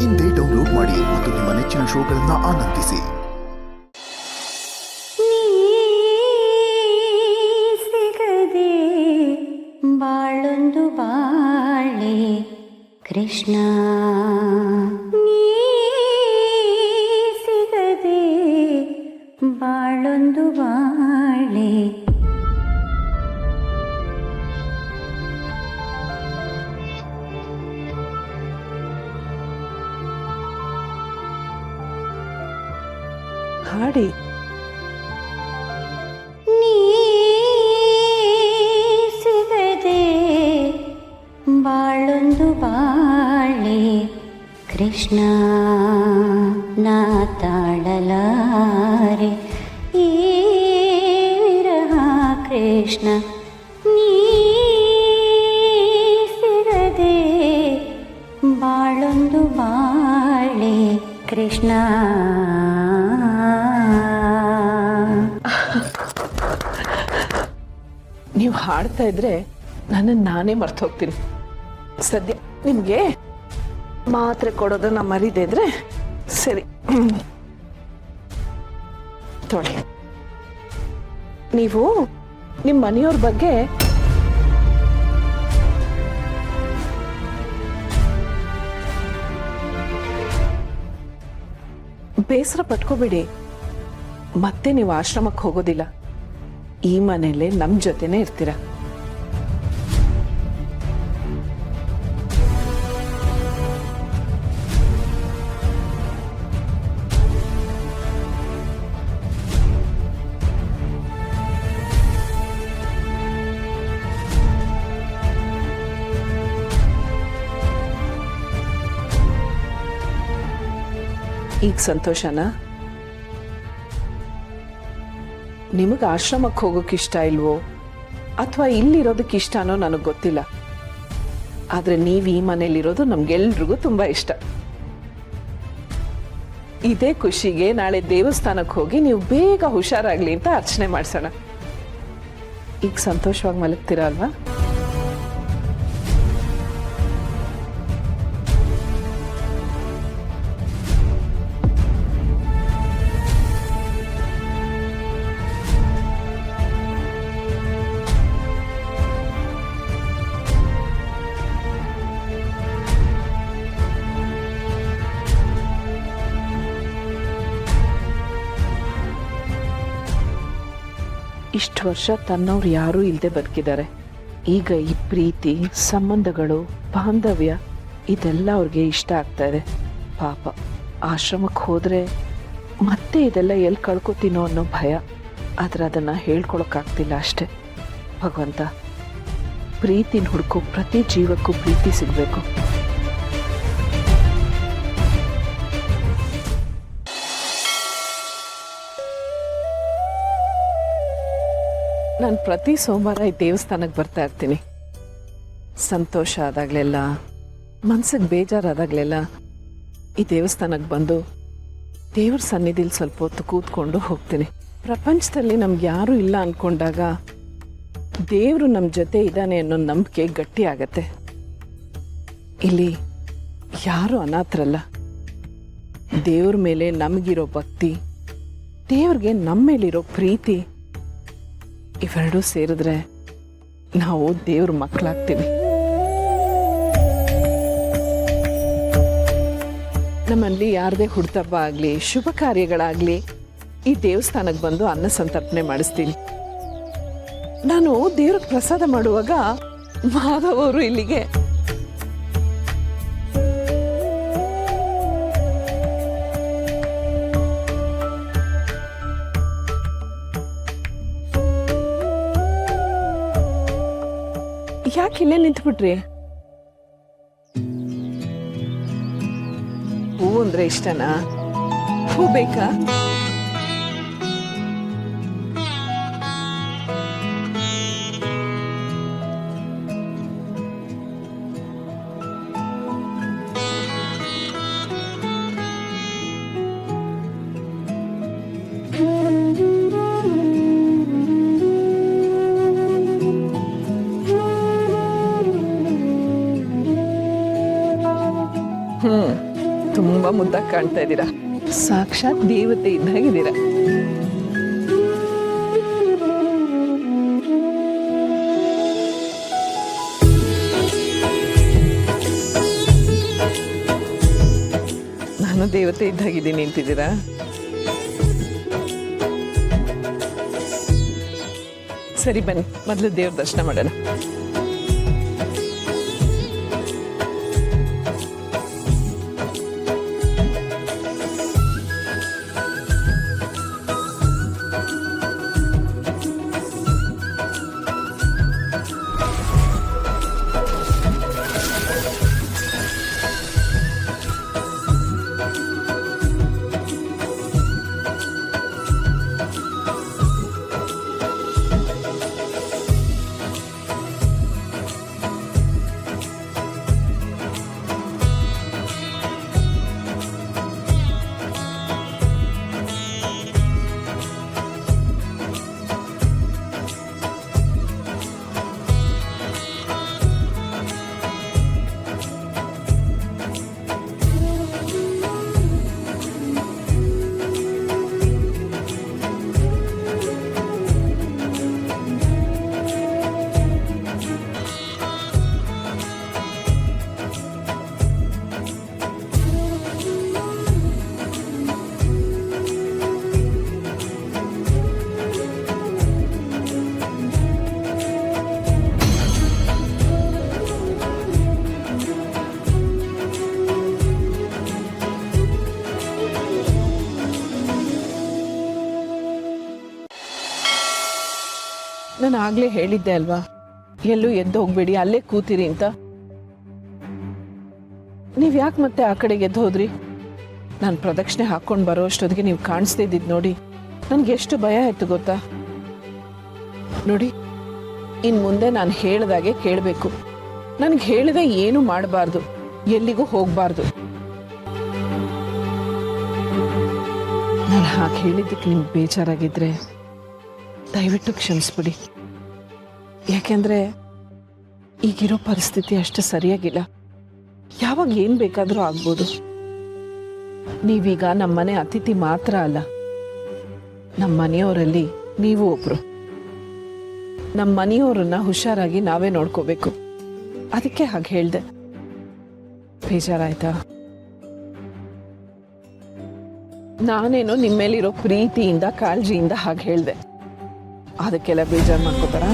ಇಂದೇ ಡೌನ್ಲೋಡ್ ಮಾಡಿ ಮತ್ತು ನಿಮ್ಮ ನೆಚ್ಚಿನ ಶೋಗಳನ್ನು ಆನಂದಿಸಿ. ಸಿಗದೆ ಬಾಳೊಂದು ಬಾಳೆ ಕೃಷ್ಣ, ನೀ ಸಿಗದೆ ಬಾಳೊಂದು ಬಾಳೆ. ಹಾಡಿ. ನೀ ಸಿಗದೆ ಬಾಳೊಂದು ಬಾಳೆ ಕೃಷ್ಣ, ನಾ ತಾಳಲಾರೆ ಈ ವಿರಹ ಕೃಷ್ಣ. ನೀ ಸಿಗದೆ ಬಾಳೊಂದು ಬಾಳೆ ಕೃಷ್ಣ. ನೀವು ಹಾಡ್ತಾ ಇದ್ರೆ ನನ್ನನ್ನು ನಾನೇ ಮರ್ತು ಹೋಗ್ತೀನಿ. ಸದ್ಯ ನಿಮಗೆ ಮಾತ್ರೆ ಕೊಡೋದನ್ನ ಮರಿದೆ ಅಂದ್ರೆ ಸರಿ. ತೊಳಿ. ನೀವು ನಿಮ್ಮ ಮನೆಯವ್ರ ಬಗ್ಗೆ ಬೇಸರ ಪಟ್ಕೋಬೇಡಿ. ಮತ್ತೆ ನೀವು ಆಶ್ರಮಕ್ಕೆ ಹೋಗೋದಿಲ್ಲ. ಈ ಮನೆಯಲ್ಲೇ ನಮ್ಮ ಜೊತೆನೇ ಇರ್ತೀರ. ಈಗ ಸಂತೋಷನಾ? ನಿಮಗೆ ಆಶ್ರಮಕ್ಕೆ ಹೋಗೋಕೆ ಇಷ್ಟ ಇಲ್ವೋ ಅಥವಾ ಇಲ್ಲಿರೋದಕ್ಕೆ ಇಷ್ಟನೋ ನನಗೆ ಗೊತ್ತಿಲ್ಲ. ಆದರೆ ನೀವು ಈ ಮನೇಲಿರೋದು ನಮ್ಗೆಲ್ರಿಗೂ ತುಂಬ ಇಷ್ಟ. ಇದೇ ಖುಷಿಗೆ ನಾಳೆ ದೇವಸ್ಥಾನಕ್ಕೆ ಹೋಗಿ ನೀವು ಬೇಗ ಹುಷಾರಾಗ್ಲಿ ಅಂತ ಅರ್ಚನೆ ಮಾಡಿಸೋಣ. ಈಗ ಸಂತೋಷವಾಗಿ ಮಲಗ್ತೀರಾ ಅಲ್ವಾ? ಇಷ್ಟು ವರ್ಷ ತನ್ನವ್ರು ಯಾರೂ ಇಲ್ಲದೆ ಬದುಕಿದ್ದಾರೆ. ಈಗ ಈ ಪ್ರೀತಿ, ಸಂಬಂಧಗಳು, ಬಾಂಧವ್ಯ ಇದೆಲ್ಲ ಅವ್ರಿಗೆ ಇಷ್ಟ ಆಗ್ತಾ ಇದೆ. ಪಾಪ ಆಶ್ರಮಕ್ಕೆ ಹೋದರೆ ಮತ್ತೆ ಇದೆಲ್ಲ ಎಲ್ಲಿ ಕಳ್ಕೊತೀನೋ ಅನ್ನೋ ಭಯ. ಆದರೆ ಅದನ್ನು ಹೇಳ್ಕೊಳಕ್ಕಾಗ್ತಿಲ್ಲ ಅಷ್ಟೆ. ಭಗವಂತ, ಪ್ರೀತಿನ ಹುಡುಕೋ ಪ್ರತಿ ಜೀವಕ್ಕೂ ಪ್ರೀತಿ ಸಿಗಬೇಕು. ನಾನು ಪ್ರತಿ ಸೋಮವಾರ ಈ ದೇವಸ್ಥಾನಕ್ಕೆ ಬರ್ತಾ ಇರ್ತೀನಿ. ಸಂತೋಷ ಆದಾಗಲೆಲ್ಲ, ಮನ್ಸಿಗೆ ಬೇಜಾರಾದಾಗಲೆಲ್ಲ ಈ ದೇವಸ್ಥಾನಕ್ಕೆ ಬಂದು ದೇವ್ರ ಸನ್ನಿಧಿಲಿ ಸ್ವಲ್ಪ ಹೊತ್ತು ಕೂತ್ಕೊಂಡು ಹೋಗ್ತೀನಿ. ಪ್ರಪಂಚದಲ್ಲಿ ನಮ್ಗೆ ಯಾರೂ ಇಲ್ಲ ಅಂದ್ಕೊಂಡಾಗ ದೇವರು ನಮ್ಮ ಜೊತೆ ಇದ್ದಾನೆ ಅನ್ನೋ ನಂಬಿಕೆ ಗಟ್ಟಿ ಆಗತ್ತೆ. ಇಲ್ಲಿ ಯಾರೂ ಅನಾಥರಲ್ಲ. ದೇವ್ರ ಮೇಲೆ ನಮಗಿರೋ ಭಕ್ತಿ, ದೇವ್ರಿಗೆ ನಮ್ಮ ಮೇಲಿರೋ ಪ್ರೀತಿ ಇವೆರಡೂ ಸೇರಿದ್ರೆ ನಾವು ದೇವ್ರ ಮಕ್ಕಳಾಗ್ತೀವಿ. ನಮ್ಮಲ್ಲಿ ಯಾರದೇ ಹುಡ್ತಬ್ಬ ಆಗಲಿ, ಶುಭ ಕಾರ್ಯಗಳಾಗಲಿ ಈ ದೇವಸ್ಥಾನಕ್ಕೆ ಬಂದು ಅನ್ನ ಸಂತರ್ಪಣೆ ಮಾಡಿಸ್ತೀನಿ. ನಾನು ದೇವ್ರಿಗೆ ಪ್ರಸಾದ ಮಾಡುವಾಗ ಮಾಧವ್ ಅವರು ಇಲ್ಲಿಗೆ ಯಾಕೆ ಇಲ್ಲೇ ನಿಂತ್ಬಿಟ್ರಿ? ಹೂ ಅಂದ್ರೆ ಇಷ್ಟನಾ? ಹೂ ಬೇಕಾ? ತುಂಬಾ ಮುದ್ದಾಗಿ ಕಾಣ್ತಾ ಇದ್ದೀರಾ. ಸಾಕ್ಷಾತ್ ದೇವತೆ ಇದ್ದಾಗಿದ್ದೀರಾ. ನಾನು ದೇವತೆ ಇದ್ದಾಗಿದ್ದೀನಿ ಅಂತಿದ್ದೀರಾ? ಸರಿ ಬನ್ನಿ, ಮೊದಲು ದೇವ್ರ ದರ್ಶನ ಮಾಡೋಣ. ನಾನು ಆಗ್ಲೇ ಹೇಳಿದ್ದೆ ಅಲ್ವಾ, ಎಲ್ಲೂ ಎದ್ದು ಹೋಗ್ಬೇಡಿ, ಅಲ್ಲೇ ಕೂತಿರಿ ಅಂತ. ನೀವ್ ಯಾಕೆ ಮತ್ತೆ ಆ ಕಡೆಗೆ ಎದ್ದು ಹೋದ್ರಿ? ನಾನು ಪ್ರದಕ್ಷಿಣೆ ಹಾಕೊಂಡು ಬರೋ ಅಷ್ಟೊತ್ತಿಗೆ ನೀವು ಕಾಣಿಸ್ತಾ ಇದ್ದಿದ್ದು ನೋಡಿ ನನ್ಗೆ ಎಷ್ಟು ಭಯ ಆಯ್ತು ಗೊತ್ತಾ? ನೋಡಿ, ಇನ್ ಮುಂದೆ ನಾನು ಹೇಳ್ದಾಗೆ ಕೇಳಬೇಕು. ನನ್ಗೆ ಹೇಳಿದೆ ಏನು ಮಾಡಬಾರ್ದು, ಎಲ್ಲಿಗೂ ಹೋಗ್ಬಾರ್ದು. ನಾನು ಹಾಗೆ ಹೇಳಿದ್ದಕ್ಕೆ ನಿಮ್ಗೆ ಬೇಜಾರಾಗಿದ್ರೆ ದಯವಿಟ್ಟು ಕ್ಷಮಿಸ್ಬಿಡಿ. ಯಾಕೆಂದ್ರೆ ಈಗಿರೋ ಪರಿಸ್ಥಿತಿ ಅಷ್ಟು ಸರಿಯಾಗಿಲ್ಲ. ಯಾವಾಗ ಏನ್ ಬೇಕಾದ್ರೂ ಆಗ್ಬೋದು. ನೀವೀಗ ನಮ್ಮನೆ ಅತಿಥಿ ಮಾತ್ರ ಅಲ್ಲ, ನಮ್ಮ ಮನೆಯವರಲ್ಲಿ ನೀವು ಒಬ್ರು. ನಮ್ಮ ಮನೆಯವರನ್ನ ಹುಷಾರಾಗಿ ನಾವೇ ನೋಡ್ಕೋಬೇಕು. ಅದಕ್ಕೆ ಹಾಗೆ ಹೇಳ್ದೆ. ಬೇಜಾರಾಯ್ತಾ? ನಾನೇನೋ ನಿಮ್ಮ ಮೇಲಿರೋ ಪ್ರೀತಿಯಿಂದ ಕಾಳಜಿಯಿಂದ ಹಾಗೆ ಹೇಳ್ದೆ. ಅದಕ್ಕೆಲ್ಲ ಬೇಜಾರು ಮಾಡ್ಕೋತಾರ?